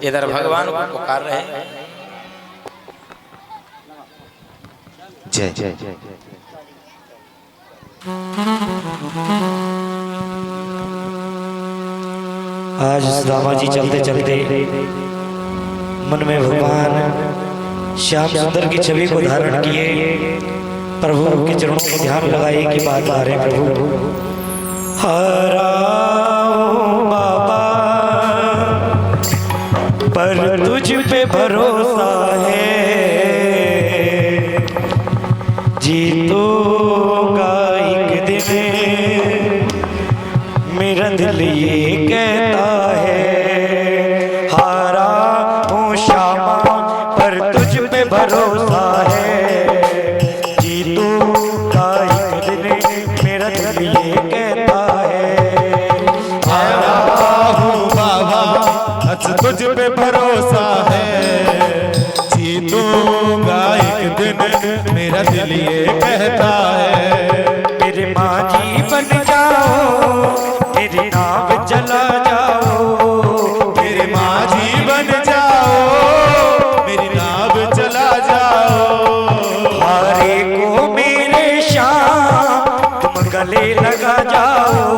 इधर भगवान को पुकार रहे हैं। जय जय जय आज दामा जी चलते चलते मन में भगवान श्याम सुंदर की छवि को धारण किए, प्रभु के चरणों को ध्यान लगाए कि बात आ रहे प्रभु। हराओ बाबा पर तुझ पे भरोसा है, जीतूंगा एक दिन मेरा दिल ये कहता है। हारा हूँ श्यामा पर तुझ पे भरोसा है, जीतूंगा एक दिन मेरा दिल ये कहता है। हारा हूँ बाबा बस तुझ पे भरोसा है, जीतूंगा एक दिन मेरा दिल ये कहता है। मेरे मांझी बन जाओ, मेरी नाव चला जाओ, मेरे मांझी बन जाओ, मेरी नाव चला जाओ। हारे को मेरे श्याम तुम गले लगा जाओ,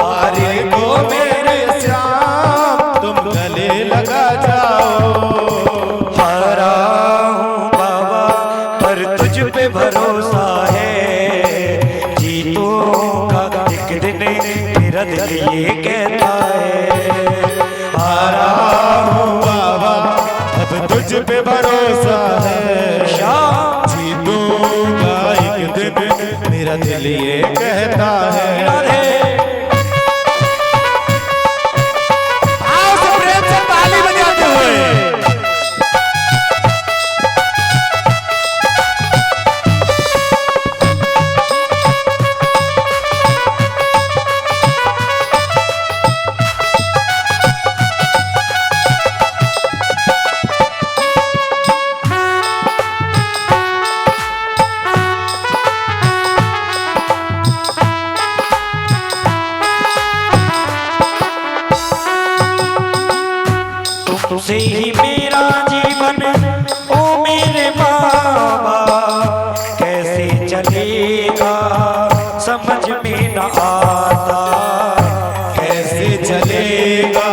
हारे को मेरे श्याम तुम गले लगा जाओ। हारा हूँ बाबा पर तुझ पे भरोसा है, जीतूंगा एक दिन मेरा दिल ये कहता है। हारा हूँ बाबा अब तुझ पे भरोसा है, श्याम जीतूंगा एक दिन मेरा दिल ये कहता है। राधे आओ सब प्रेम से ताली बजाते हुए। तुमसे ही मेरा जीवन ओ मेरे बाबा, कैसे चलेगा समझ में न आता, कैसे चलेगा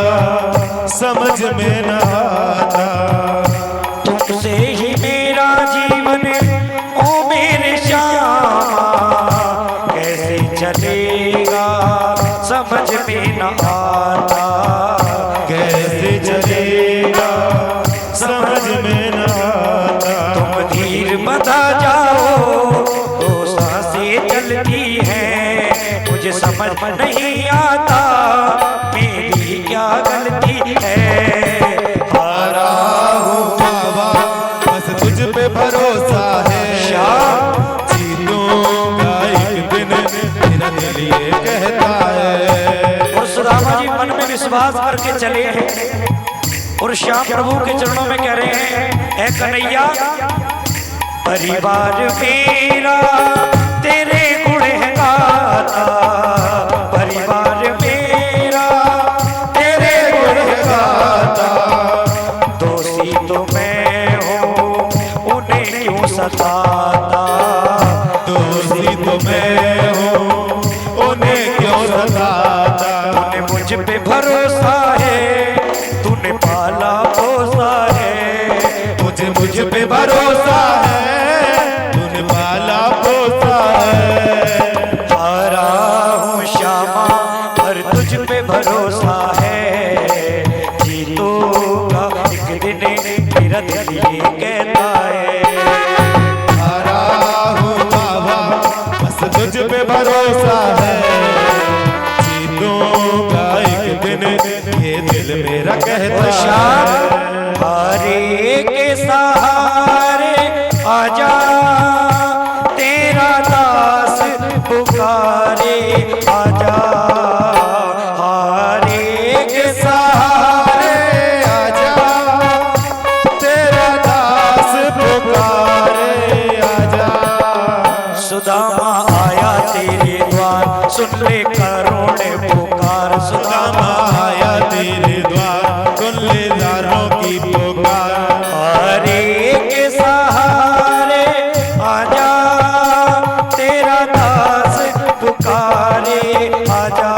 समझ में न आता। तुमसे ही मेरा जीवन ओ मेरे श्यामा, कैसे चलेगा समझ में न आता, कैसे चलेगा समझ में न आता। तुम धीर बता जाओ तो सांसें चलती हैं, मुझे समझ नहीं आता मेरी क्या गलती है। हारा हूँ बाबा बस तुझ पे भरोसा है, श्याम जीतूंगा एक दिन मेरा दिल ये कहता है। और सुदामा जी मन में विश्वास करके चले हैं और श्याम प्रभु के चरणों में कह रहे हैं, ऐ कन्हैया परिवार मेरा तेरे गुण है गाता, परिवार मेरा तेरे गुण है गाता, दोषी तो मैं हूँ उन्हें क्यों सताता, दोषी तो मैं हूँ उन्हें क्यों सताता। तूने मुझ पे भरोसा है, तूने पाला पोसा है, मुझ पे भरोसा है, तूने पाला पोसा है। हारा हूँ श्यामा पर तुझ पे भरोसा है, जीतूंगा एक दिन मेरा दिल ये कहता है। हारा हूँ बाबा बस तुझ पे भरोसा है, जीतूंगा एक दिन ये दिल मेरा कहता है। हारे के सहारे आजा तेरा दास पुकारे आजा, हारे के सहारे आजा तेरा दास पुकारे आजा। सुदामा आया तेरे द्वार सुन ले करुण पुकार, सुदामा आया तेरे द्वार सुन ले प्यारों की पुकार। हरे के सहारे आजा तेरा दास पुकारे, आजा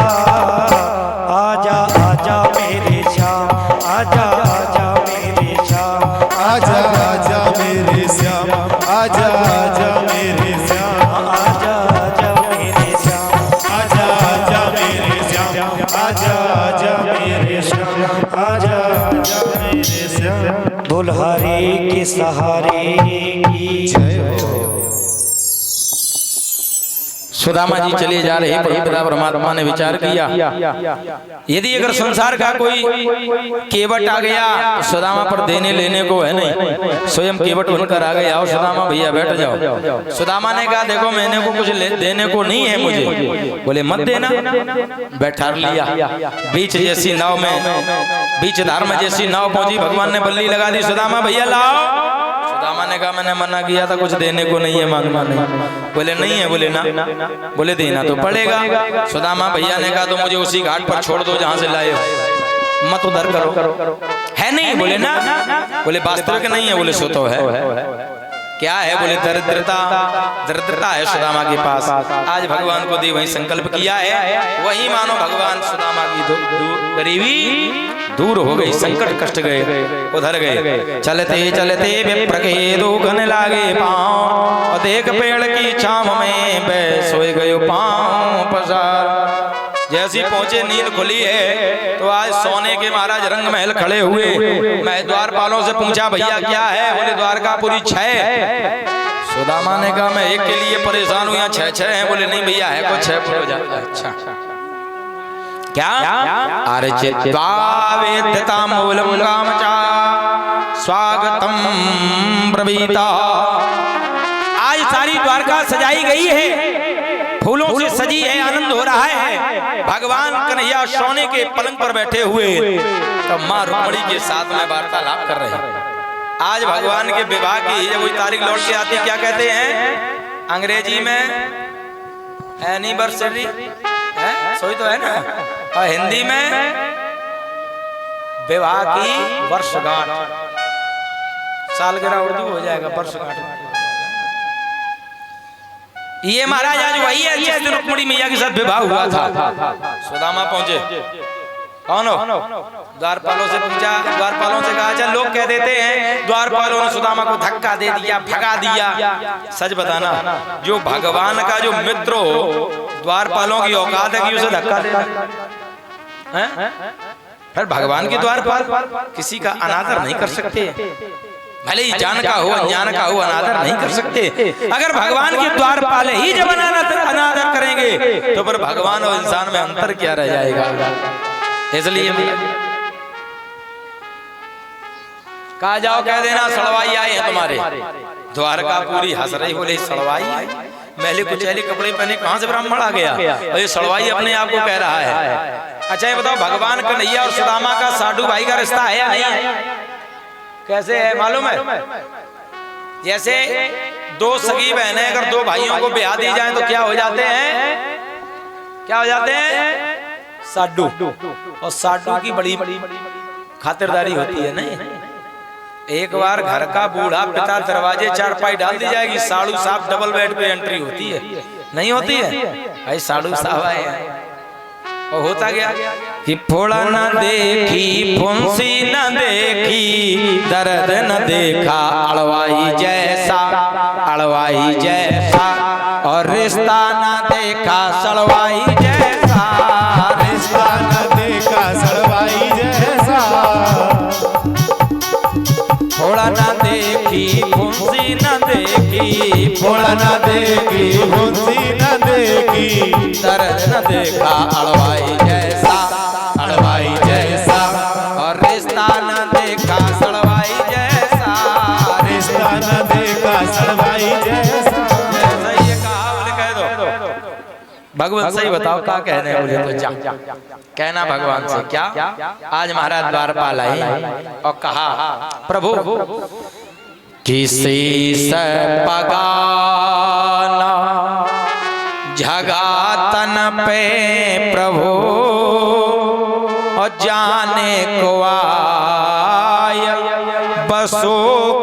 आजा आजा मेरे श्याम, आजा आजा मेरे श्याम, आजा आजा मेरे श्याम, आजा आजा मेरे श्याम, आजा आजा मेरे श्याम, आजा आजा मेरे श्याम, आजा आजा मेरे श्याम, आजा आजा मेरे श्याम। बोल हरे के सहारे की जय हो। सुदामा जी चले जा रहे, प्रभु पिता परमात्मा ने विचार किया, यदि अगर संसार का कोई केवट आ गया तो सुदामा पर देने लेने को है नहीं, स्वयं केवट बनकर आ गया, आओ सुदामा भैया बैठ जाओ। सुदामा ने कहा देखो मैंने को कुछ देने को नहीं है मुझे, बोले मत देना। बैठा लिया, बीच जैसी नाव में, बीच धार में जैसी नाव पहुंची, भगवान ने बल्ली लगा दी, सुदामा भैया लाओ। सुदामा ने कहा मैंने मना किया था, कुछ देने को नहीं है, मांगना नहीं। बोले नहीं है, बोले ना, बोले देना तो पड़ेगा। सुदामा भैया ने कहा तो मुझे उसी घाट पर छोड़ दो जहां से लाए हो, मत उधर करो। है नहीं, बोले ना, बोले वास्तविक नहीं है, बोले सो तो है। क्या है, बोले दरिद्रता, दरिद्रता है सुदामा के पास। आज भगवान को दी वही संकल्प किया है, वही मानो भगवान सुदामा की गरीबी दूर हो गई, संकट कष्ट गए, उधर गए। चलते चलते विप्र के दो गन लागे पाँव, और देख पेड़ की छांव में बै सोए गयो पाँव पसार। जैसी पहुंचे नींद खुली है तो आज सोने के महाराज रंग महल खड़े हुए। मैं द्वारपालों से पूछा भैया क्या है, बोले द्वारकापुरी 6। सुदामा ने कहा मैं एक के लिए परेशान हूँ, यहाँ 6 हैं। बोले नहीं भैया है कुछ 6 हो जाता। अच्छा क्या? अरे चित्वावेद्यता मूलम कामचा स्वागतम ब्रवीता। आज सारी द्वारका सजाई गई है, फूलों से सजी है, आनंद हो रहा है। भगवान कन्हैया सोने के पलंग पर बैठे हुए तो माँ रुक्मणी के साथ में वार्तालाप कर रहे हैं। आज भगवान के विवाह की जब कोई तारीख लौट के आती क्या कहते हैं अंग्रेजी में? एनिवर्सरी है, सोई तो है ना, और हिंदी में विवाह की वर्षगांठ, सालगिरह उर्दू हो जाएगा, वर्षगांठ। ये महाराज आज वही है जिस दिन रुक्मणी मैया के साथ विवाह हुआ था। सुदामा पहुंचे, कौन हो? द्वारपालों से पूछा, द्वारपालों से कहा चल, लोग कह देते हैं द्वारपालों ने सुदामा को धक्का दे दिया, भगा दिया। सच बताना, जो भगवान का जो मित्र हो, द्वारपालों की औकात है कि उसे धक्का दे? फिर भगवान के द्वारपाल किसी का अनादर नहीं कर सकते, भले ही जान का हो अनजान का हो, अनादर नहीं कर सकते। अगर भगवान के द्वारपाल ही जब अनादर करेंगे तो फिर भगवान और इंसान में अंतर क्या रह जाएगा? इसलिए कहा जाओ, कह देना सड़वाई आए हैं तुम्हारे। द्वारका पूरी हंस रही, बोले सड़वाई आई? मैले कुचैली कपड़े पहने कहां से ब्राह्मण आ गया? और ये सड़वाई अपने आप को कह रहा है। अच्छा ये बताओ, भगवान कन्हैया और सुदामा का साधु भाई का रिश्ता है या नहीं है? कैसे है मालूम है? जैसे दो सगी बहनें अगर दो भाइयों को ब्याह दी जाए तो क्या हो जाते हैं? क्या हो जाते हैं? साडू। और साडू की बड़ी खातिरदारी होती है। नहीं, एक बार घर का बूढ़ा पिता दरवाजे चारपाई डाल दी जाएगी, साडू साहब डबल बेड पे एंट्री होती है, नहीं होती है? भाई साडू साहब आए और होता गया कि फोड़ा न देखी, फुंसी न देखी, दर्द न देखा, अड़वाई जैसा, अड़वाई जैसा, और रिश्ता न देखा सड़वाई जैसा, रिश्ता न देखा सड़वाई जैसा। फोड़ा न देखी, फुंसी न देखी, फोड़ा न देखी, फुंसी न देखी, दर्द न देखा, अड़वाई जैसा, अड़वाई जैसा, और रिश्ता न देखा सड़वाई जैसा, रिश्ता न देखा सड़वाई जैसा। जैसा ये कहा, बोले कह दो भगवान सही बताओ क्या कहने, बोले तो जा कहना भगवान से। क्या? आज महाराज द्वारपाल आए और कहा प्रभु किसी से पगाना झगातन पे प्रभु और जाने को बसो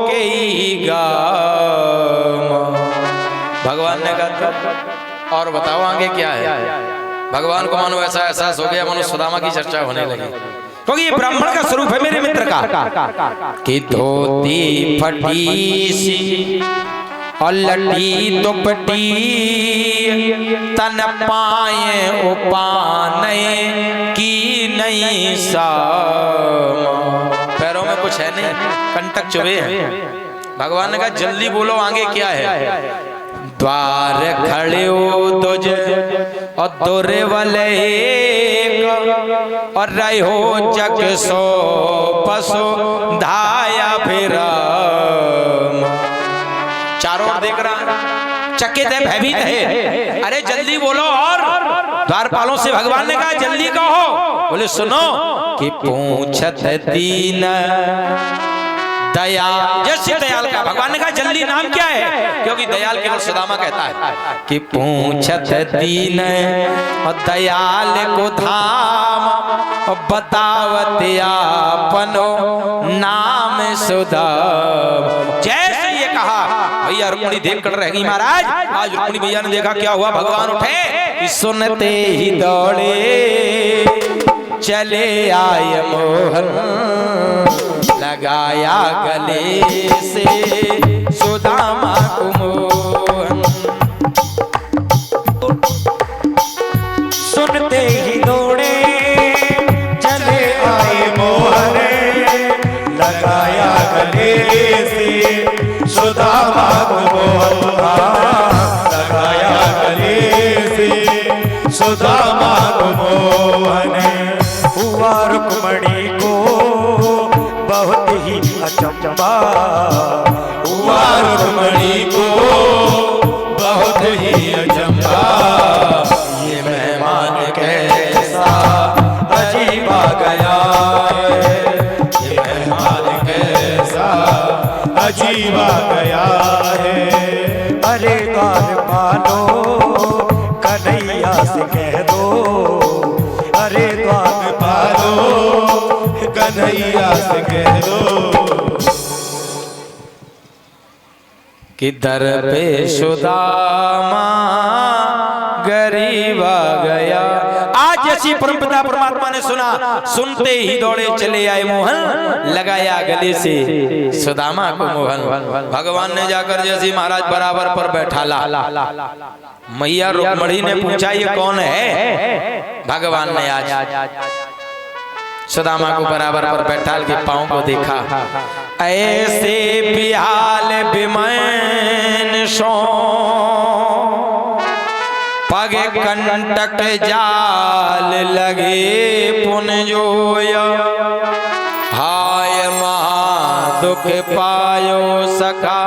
के गाम। भगवान ने कहा और बताओ आगे क्या है। भगवान को मानो ऐसा एहसास हो गया मानो सुदामा की चर्चा होने लगी, क्योंकि ये ब्राह्मण का स्वरूप है मेरे मित्र का कि धोती फटी सी और लटी दुपटी तन पाए उपाने की नहीं साम। पैरों में कुछ है नहीं, कंटक चुभे हैं। भगवान ने कहा जल्दी बोलो आगे क्या है। द्वार खड़े हो तुझ और दुर्वले और रहो जग सो पसो धाया फिर। चारों ओर देख रहा, चकित है, भयभीत है। अरे जल्दी बोलो। और द्वारपालों से भगवान ने कहा जल्दी कहो। बोले सुनो कि पूछत दीन दयाल, जैसे दयाल का। भगवान ने कहा जल्दी नाम क्या है, क्योंकि दयाल केवल सुदामा कहता है कि पूछत दीन और दयाल को धाम और बतावत आपनो नाम सुदाम। जैसे ये कहा भैया रुक्मिणी देख कर रह गई महाराज। आज रुक्मिणी भैया ने देखा क्या हुआ, भगवान उठे कि सुनते ही दौड़े चले आए मोहन, लगाया गले से सुदामा को मोहन। सुनते ही दौड़े चले आए मोहन, लगाया गले से सुदामा को मोहन, लगाया गले से सुदामा को मोहन। हुआ रुक्मिणी को बहुत ही अचंबा, हुआ रुक्मिणी को बहुत ही अचंबा। ये मेहमान कैसा अजीब आ गया है, ये मेहमान कैसा अजीब आ गया है। अरे द्वारपालो कन्हैया से कह दो, अरे पालो कन्हैया से कह दो कि दर पे सुदामा गरीब आ गया। आज जैसी परमपिता परमात्मा ने सुना, सुनते ही दौड़े चले आए मोहन, लगाया गले से सुदामा को मोहन। भगवान ने जाकर जैसी महाराज बराबर पर बैठाला, मैया रुक्मिणी ने पूछा ये कौन है। भगवान ने आज सुदामा को बराबर पर बैठाल के पांव को देखा। ऐसे बिहाल बिमैन सो पग कंटक जाल लगे पुन जोया। हाय महा दुख पायो सखा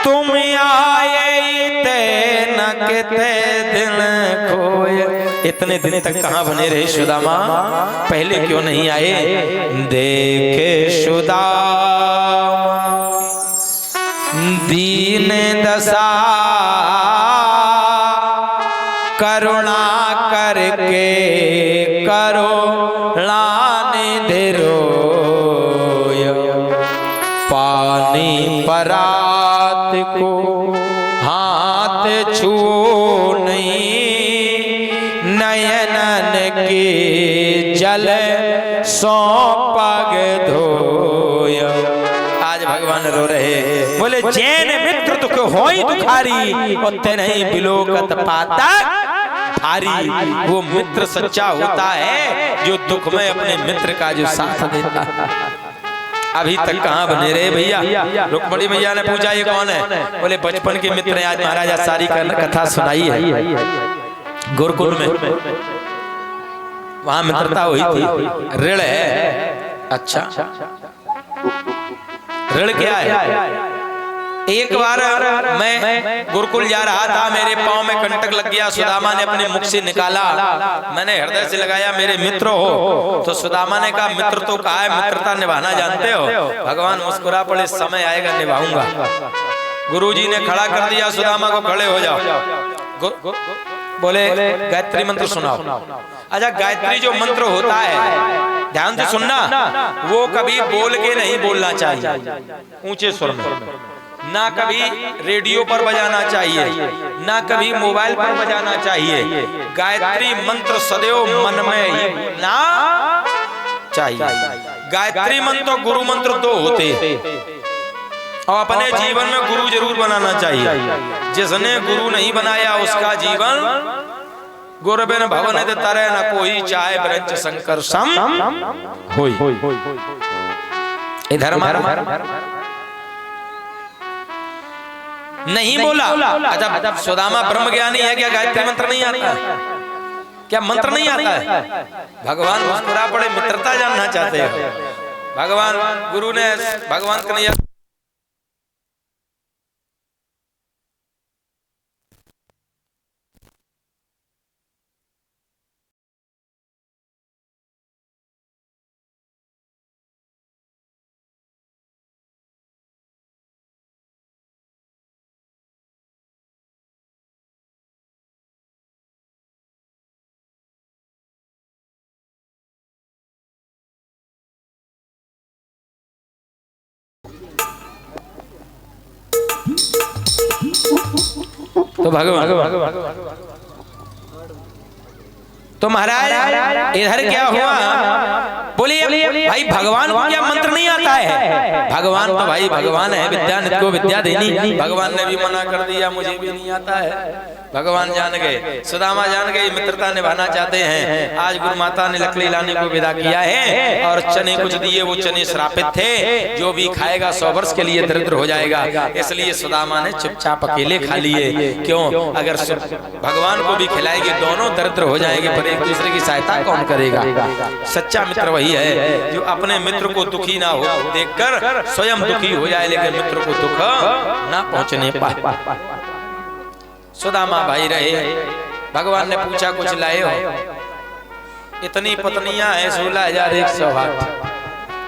तुम आए ते न किते दिन खोए। इतने दिन तक कहाँ बने रहे सुदामा, पहले क्यों नहीं आए। देखे सुदामा दीन दशा करुणा करके करो निधि रोय। पानी परात को हाथ छू नहीं, नयनन के जल सौ पग धोय। आज भगवान रो रहे, बोले जैन मित्र दुख होई दुखारी और नहीं बिलोकत पाता भारी। वो मित्र सच्चा होता है जो दुख में अपने मित्र का जो साथ देता है। अभी तक कहाँ बने रहे भैया। रुक्मिणी भैया ने पूछा ये कौन है, बोले बचपन के मित्र हैं। आज महाराजा सारी कथा सुनाई है। गुरुकुल में वहां मित्रता हुई थी। ऋण है, अच्छा ऋण क्या है। एक बार मैं गुरुकुल जा रहा था, मेरे पांव में कंटक लग गया। सुदामा ने अपने मुख से निकाला, मैंने हृदय से लगाया मेरे मित्र हो। तो सुदामा ने कहा मित्र तो कहा है, मित्रता निभाना जानते हो। भगवान मुस्कुरा पड़े, समय आएगा निभाऊंगा। गुरुजी ने खड़ा कर दिया सुदामा को, खड़े हो जाओ। बोले गायत्री मंत्र सुनाओ। अच्छा गायत्री जो मंत्र होता है ध्यान से सुनना, वो कभी बोल के नहीं बोलना चाहिए ऊंचे स्वर में, ना कभी रेडियो पर बजाना चाहिए, ना कभी मोबाइल पर बजाना चाहिए। गायत्री मंत्र सदैव मन में ही ना चाहिए। गायत्री मंत्र तो गुरु मंत्र दो होते और अपने जीवन में गुरु जरूर बनाना चाहिए। जिसने गुरु नहीं बनाया उसका जीवन गुरु बिन भवन तरे न कोई, चाहे ब्रज शंकर सम होई। इधर नहीं बोला। अच्छा, सुदामा ब्रह्म ज्ञानी है, क्या गायत्री मंत्र नहीं आता है? क्या मंत्र नहीं आता है? भगवान मुस्कुरा पड़े, मित्रता जानना चाहते हो। भगवान गुरु ने भगवान कन्हैया तो भगवान तो महाराज इधर क्या हुआ? बोलिए भाई, भगवान को क्या मंत्र नहीं आता है? भगवान तो भाई भगवान है, विद्यानिधि को विद्या देनी। भगवान ने भी मना कर दिया, मुझे भी नहीं आता है। भगवान जान गए, सुदामा जान गए, मित्रता निभाना चाहते हैं। आज गुरु माता ने लकड़ी लाने को विदा किया है और चने कुछ दिए, वो चने श्रापित थे, जो भी खाएगा 100 वर्ष के लिए दरिद्र हो जाएगा। इसलिए सुदामा ने चुपचाप अकेले खा लिए। क्यों? अगर भगवान को भी खिलाएंगे दोनों दरिद्र हो जाएंगे, पर एक दूसरे की सहायता कौन करेगा? सच्चा मित्र वही है जो अपने मित्र को दुखी ना हो देखकर स्वयं दुखी हो जाए, लेकिन मित्र को दुख ना पहुंचने पाए। सुदामा भाई रहे। भगवान ने पूछा, कुछ लाए हो? इतनी पत्नियां हैं 16,108।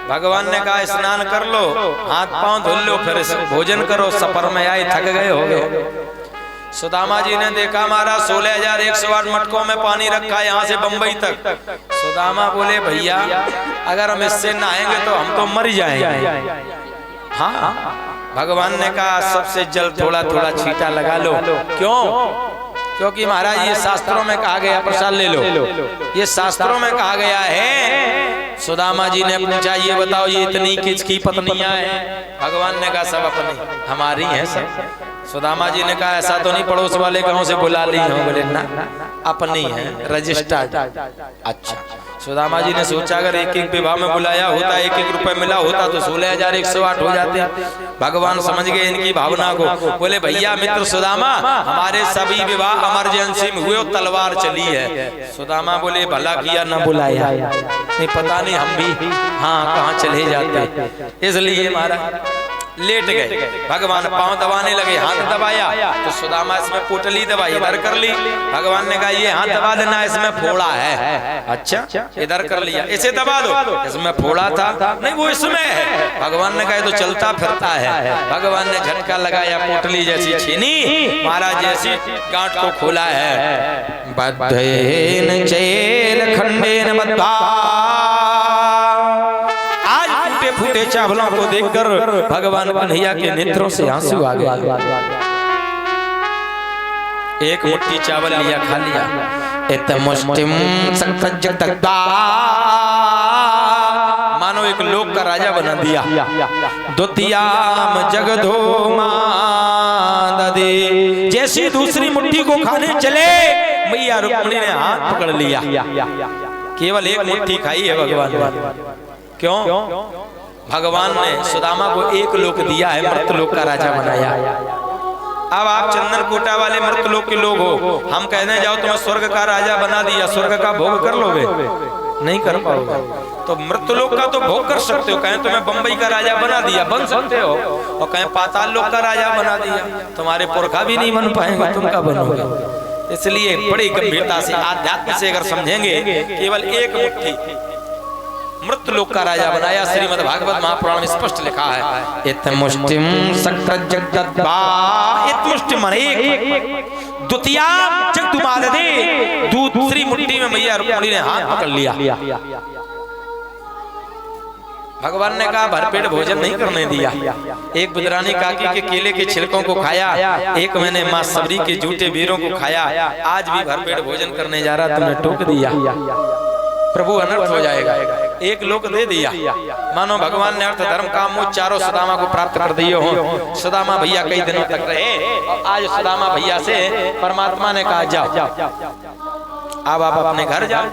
भगवान ने कहा, स्नान कर लो, हाथ पांव धुल लो, फिर भोजन करो, सफर में आए थक गए होगे। सुदामा जी ने देखा, महाराज 16,108 मटकों में पानी रखा है, यहाँ से बंबई तक। सुदामा बोले, भैया अगर हम इससे नहाएंगे तो हम तो मर जाएंगे। हाँ, भगवान ने कहा, सबसे जल थोड़ा थोड़ा छींटा लगा लो। क्यों? क्योंकि महाराज ये शास्त्रों में कहा गया, प्रसाद ले लो, ये शास्त्रों में कहा गया है। सुदामा जी ने पूछा, ये बताओ ये इतनी किसकी पत्नियां हैं? भगवान ने कहा, सब अपनी हमारी हैं सब। सुदामा जी ने कहा, ऐसा तो नहीं पड़ोस वाले गांव से बुला ली हो? बोले ना, अपनी है, रजिस्टर्ड। अच्छा। सुदामा जी ने सोचा, अगर एक एक विवाह में बुलाया होता, 1-1 रुपए मिला होता तो 16,108 हो जाते। भगवान समझ गए इनकी भावना को। बोले, भैया मित्र सुदामा, हमारे सभी विवाह इमरजेंसी में हुए, तलवार चली है। सुदामा बोले, भला किया न बुलाया, नहीं पता नहीं हम भी हाँ कहाँ चले जाते। इसलिए महाराज लेट गए। भगवान पांव दबाने लगे, हाथ दबाया तो सुदामा इसमें पोटली दबाई, इधर कर ली। भगवान ने कहा, ये हाथ दबा देना, इसमें फोड़ा है। अच्छा, इधर कर लिया, इसे दबा दो, इसमें फोड़ा था, नहीं वो इसमें है। भगवान ने कहा, तो चलता फिरता है। भगवान ने झटका लगाया, पोटली जैसी छीनी, महाराज जैसी गांठ को खोला है। बद्धेन चेल खंडेन बद्धा। फूटे चावलों को देखकर भगवान कन्हैया के नेत्रों से आंसू आ गए। एक मुट्ठी चावल लिया, खा लिया। इत मुष्टिम सख्तजगदग्धा, मानो एक लोक का राजा बना दिया। द्वितीयाम जगधोमा ददे, जैसी दूसरी मुट्ठी को खाने चले, मैया रुक्मिणी ने हाथ पकड़ लिया। केवल एक मुट्ठी खाई है भगवान ने। क्यों? भगवान ने सुदामा को एक लोक दिया है, मृतलोक का राजा बनाया। अब आप चंदन कोटा वाले मृतलोक के लोग हो, हम कहने जाओ तुम्हें स्वर्ग का राजा बना दिया, स्वर्ग का भोग कर लोगे? नहीं कर पाओगे। तो मृतलोक का तो भोग कर सकते हो, कहें तुम्हें बंबई का राजा बना दिया, बन सकते हो, और कहें पाताल लोक का राजा बना दिया, तुम्हारे पुरखा भी नहीं बन पाएंगे, तुम क्या बनोगे? इसलिए बड़ी गंभीरता से, आध्यात्म से अगर समझेंगे, केवल एक मुट्ठी मृतलोक का राजा बनाया। श्रीमद् भागवत महापुराण में स्पष्ट लिखा है, इत मुष्टिम सख्तजगदग्धा, इत मुष्टि माने एक, द्वितीया जगदुमाददे, दूसरी मुट्ठी में मैया रुक्मिणी ने हाथ पकड़ लिया। भगवान ने कहा भरपेट भोजन नहीं करने दिया। एक बुदरानी काकी के केले के छिलकों को खाया, एक मैंने माँ सबरी के जूठे बेरों को खाया, आज भी भरपेट भोजन करने जा रहा तुमने टोक दिया, प्रभु अनर्थ हो जाएगा। एक लोक दे दिया, मानो भगवान ने अर्थ धर्म काम मोक्ष चारों सुदामा को प्राप्त कर दिए हो। सुदामा भैया कई दिनों तक रहे और आज सुदामा भैया से परमात्मा ने कहा जाओ अब आप अपने घर जाओ।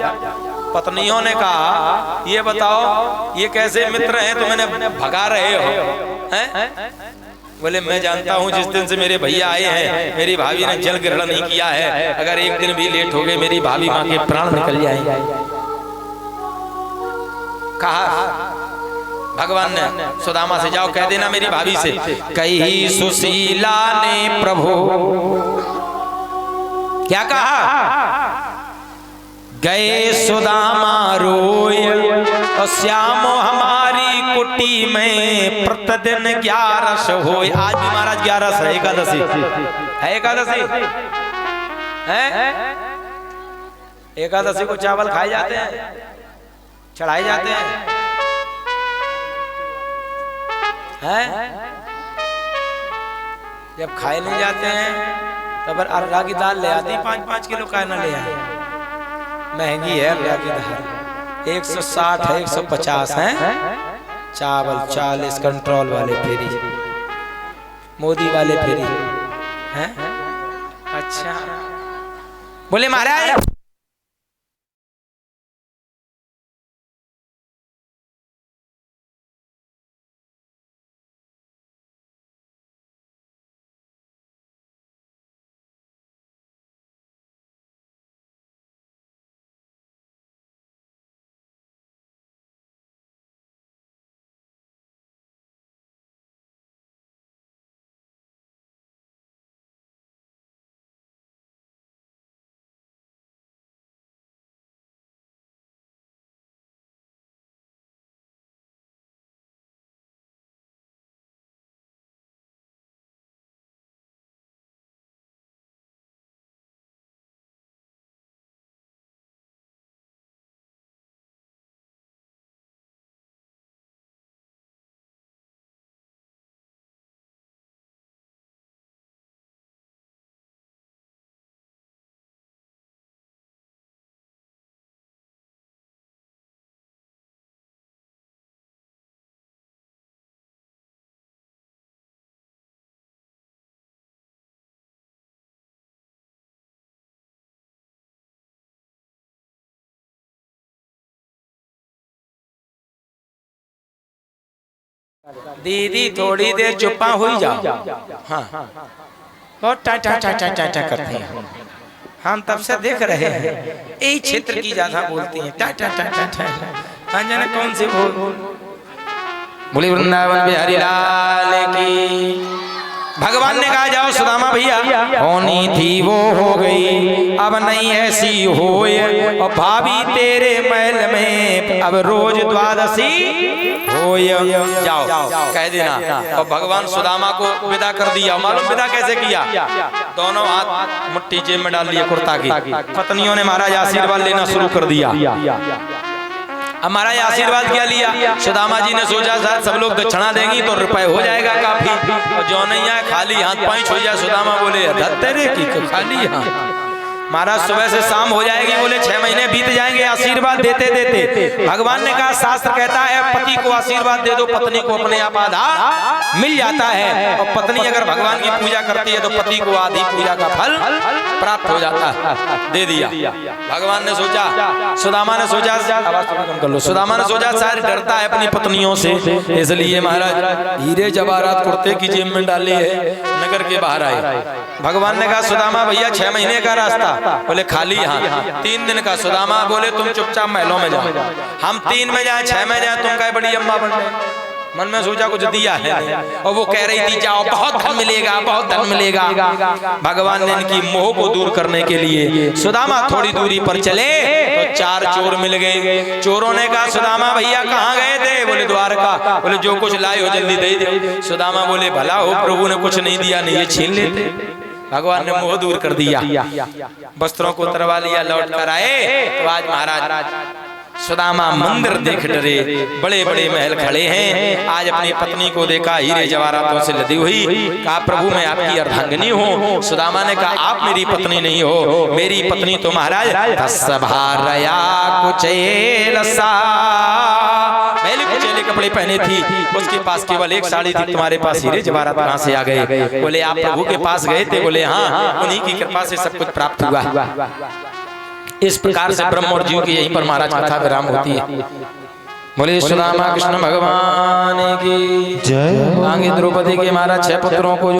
पत्नियों ने कहा ये बताओ ये कैसे मित्र हैं तुम्हें भगा रहे हो हैं? बोले मैं जानता हूँ जिस दिन से मेरे भैया आए हैं मेरी भाभी ने जल ग्रहण नहीं किया है, अगर एक दिन भी लेट हो गए मेरी भाभी माँ के प्राण निकल जाएंगे। कहा भगवान ने सुदामा से जाओ कह देना मेरी भाभी से, कही सुशीला ने प्रभु क्या कहा, गए सुदामा रोय और श्याम हमारी कुटी में प्रतिदिन 11 होय। आज भी महाराज 11 है, एकादशी है, एकादशी है। एकादशी को चावल खाए जाते हैं, चढ़ाए जाते हैं। जब खाए नहीं जाते हैं तब अरहर की दाल ले आती 5-5 किलो का ना ले आए, महंगी है अरहर की दाल, 160 है 150 है। चावल 40 कंट्रोल वाले फ्री, मोदी वाले फ्री हैं। अच्छा बोले महाराज दीदी थोड़ी देर चुप्पा हुई जाओ। हाँ बहुत टाटा टाटा टाटा करते हैं, हम तब से देख रहे हैं यही क्षेत्र की ज्यादा बोलती हैं टाटा टाटा टाटा। जाने कौन सी बोली वृंदावन बिहारी लाल की। भगवान ने कहा जाओ सुदामा भैया होनी थी वो हो गई, अब नहीं ऐसी होए, और भाभी तेरे महल में अब रोज द्वादशी होए। जाओ कह देना। और भगवान सुदामा को विदा कर दिया। मालूम विदा कैसे किया, दोनों हाथ मुट्ठी जेब में डाल लिए कुर्ता की। पत्नियों ने महाराज आशीर्वाद लेना शुरू कर दिया। हमारा आशीर्वाद क्या लिया, सुदामा जी ने सोचा शायद सब लोग दक्षिणा देंगी तो रुपए हो जाएगा काफी, और जो नहीं आए खाली हाथ पांच हो जाए। सुदामा बोले तेरे की खाली हाथ, महाराज सुबह से शाम हो जाएगी, बोले 6 महीने बीत जाएंगे आशीर्वाद देते देते। भगवान ने कहा शास्त्र कहता है पति को आशीर्वाद दे दो, पत्नी को अपने आप आधा मिल जाता है, और पत्नी अगर भगवान की पूजा करती है तो पति को आधी पूजा का फल प्राप्त हो जाता है। दे दिया। भगवान ने सोचा, सुदामा ने सोचा, कर लो, सुदामा ने सोचा शायद डरता है अपनी पत्नियों से, इसलिए महाराज हीरे जवाहरात कुर्ते की जेब में डाली है, नगर के बाहर आए। भगवान ने कहा सुदामा भैया 6 महीने का रास्ता, बोले खाली हाँ 3 दिन का। सुदामा बोले तुम चुपचाप महलों में जाओ, हम 3 में जाए 6 में जाए, तुम कहे बड़ी अम्मा बन गए। मन में सोचा कुछ दिया है, और वो कह रही थी जाओ बहुत धन मिलेगा, बहुत धन मिलेगा। भगवान ने इनकी मोह को दूर करने के लिए सुदामा थोड़ी दूरी पर चले तो 4 चोर मिल गए। चोरों ने कहा सुदामा भैया कहाँ गए थे, बोले द्वारका। बोले जो कुछ लाए हो जल्दी दे दो। सुदामा बोले भला हो प्रभु ने कुछ नहीं दिया, नहीं ये छीन लेते। भगवान ने मोह दूर कर दिया, वस्त्रों को उतरवा लिया, लौट कर आए तो आज महाराज सुदामा मंदिर देख डरे, बड़े बड़े महल खड़े हैं। आज अपनी पत्नी को देखा हीरे जवाहरातों से लदी हुई, कहा प्रभु मैं आपकी अर्धांगिनी हूँ। सुदामा ने कहा आप मेरी पत्नी नहीं हो, मेरी पत्नी तो महाराज तस्भारया कुचेलसा, पहले कुचेले कपड़े पहने थी, उसके पास केवल एक साड़ी थी, तुम्हारे पास हीरे जवाहरात कहाँ से आ गए? बोले आप प्रभु के पास गए थे? बोले हाँ, उन्हीं की कृपा से सब कुछ प्राप्त हुआ। इस प्रकार से ब्रह्म और जीव की यहीं पर महाराज कथा विराम होती है। बोले सुदामा कृष्ण भगवान की जय। आगे द्रौपदी के महाराज 6 पुत्रों को